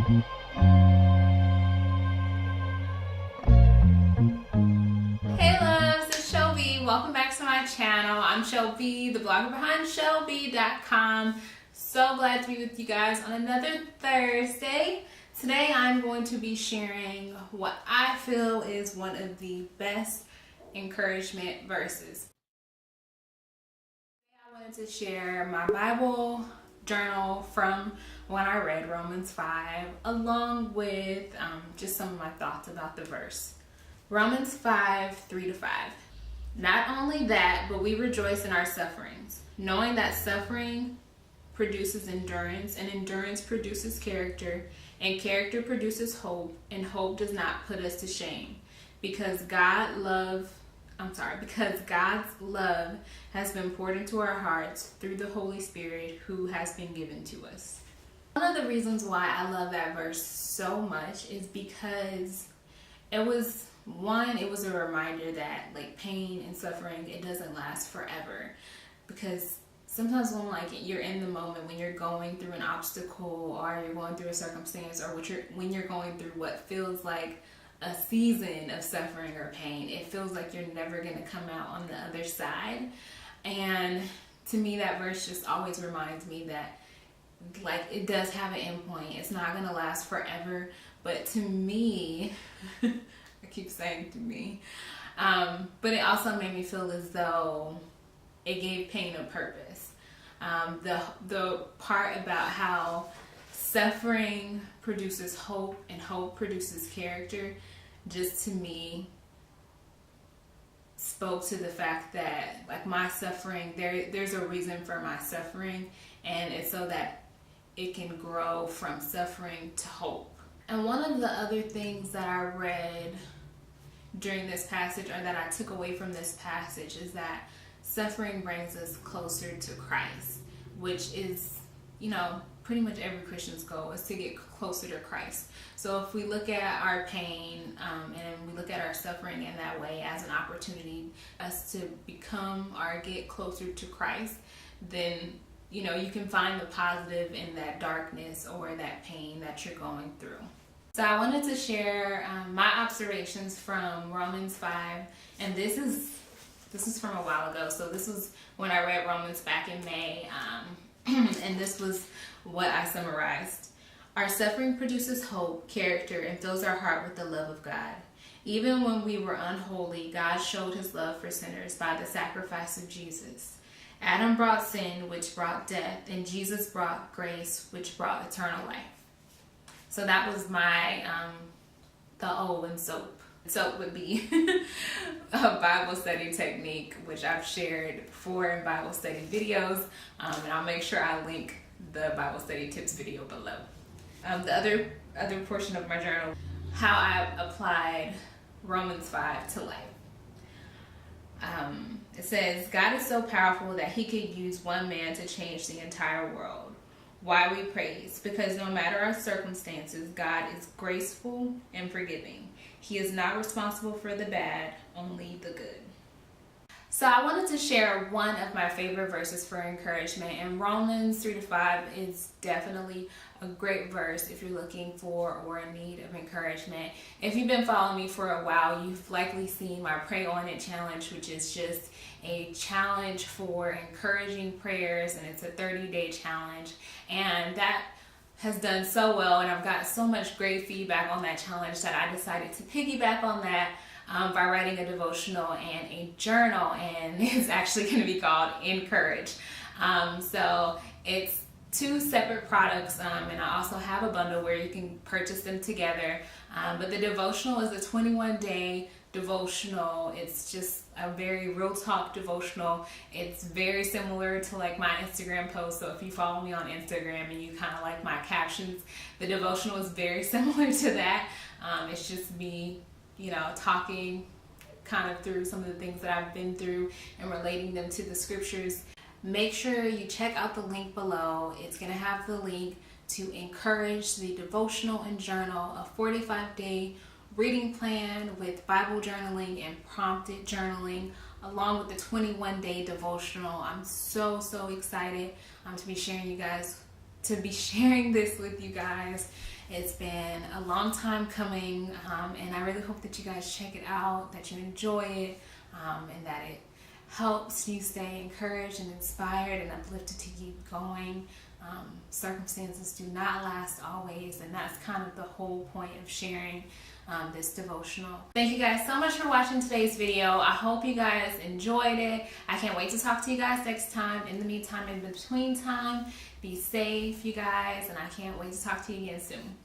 Hey loves, it's Chellbee. Welcome back to my channel. I'm Chellbee, the blogger behind Chellbee.com. So glad to be with you guys on another Thursday. Today I'm going to be sharing what I feel is one of the best encouragement verses. I wanted to share my Bible journal from when I read Romans 5, along with just some of my thoughts about the verse. Romans 5, 3-5. Not only that, but we rejoice in our sufferings, knowing that suffering produces endurance, and endurance produces character, and character produces hope, and hope does not put us to shame, because God's love has been poured into our hearts through the Holy Spirit who has been given to us. One of the reasons why I love that verse so much is because it was a reminder that like pain and suffering, it doesn't last forever. Because sometimes when you're in the moment, when you're going through an obstacle or you're going through a circumstance, or when you're going through what feels like a season of suffering or pain, it feels like you're never going to come out on the other side. And to me, that verse just always reminds me that like it does have an end point. It's not going to last forever. But to me, I keep saying to me, but it also made me feel as though it gave pain a purpose. The part about how suffering produces hope and hope produces character, just to me spoke to the fact that like my suffering, there's a reason for my suffering, and it's so that it can grow from suffering to hope. And one of the other things that I read during this passage, or that I took away from this passage, is that suffering brings us closer to Christ, which is, pretty much every Christian's goal is to get closer to Christ. So if we look at our pain and we look at our suffering in that way as an opportunity us to become or get closer to Christ, then you can find the positive in that darkness or that pain that you're going through. So I wanted to share my observations from Romans 5, and this is from a while ago. So this was when I read Romans back in May, and this was what I summarized. Our suffering produces hope, character, and fills our heart with the love of God. Even when we were unholy, God showed his love for sinners by the sacrifice of Jesus. Adam brought sin, which brought death, and Jesus brought grace, which brought eternal life. So that was my, the O in soap. Soap would be a Bible study technique, which I've shared before in Bible study videos, and I'll make sure I link the Bible study tips video below. The other portion of my journal, how I applied Romans 5 to life. It says, God is so powerful that he could use one man to change the entire world. Why we praise? Because no matter our circumstances, God is graceful and forgiving. He is not responsible for the bad, only the good. So I wanted to share one of my favorite verses for encouragement, and Romans 3-5 is definitely a great verse if you're looking for or in need of encouragement. If you've been following me for a while, you've likely seen my Pray On It challenge, which is just a challenge for encouraging prayers, and it's a 30-day challenge, and that has done so well, and I've got so much great feedback on that challenge that I decided to piggyback on that by writing a devotional and a journal, and it's actually going to be called Encourage. So it's two separate products, and I also have a bundle where you can purchase them together. But the devotional is a 21-day devotional. It's just a very real talk devotional. It's very similar to like my Instagram post. So if you follow me on Instagram and you kind of like my captions, the devotional is very similar to that. It's just me, talking kind of through some of the things that I've been through and relating them to the scriptures. Make sure you check out the link below. It's going to have the link to Encourage, the devotional and journal, a 45-day reading plan with Bible journaling and prompted journaling, along with the 21-day devotional. I'm so excited to be sharing to be sharing this with you guys. It's been a long time coming, and I really hope that you guys check it out, that you enjoy it, and that it helps you stay encouraged and inspired and uplifted to keep going. Circumstances do not last always, and that's kind of the whole point of sharing this devotional. Thank you guys so much for watching today's video. I hope you guys enjoyed it. I can't wait to talk to you guys next time. In the meantime, in between time, be safe, you guys, and I can't wait to talk to you again soon.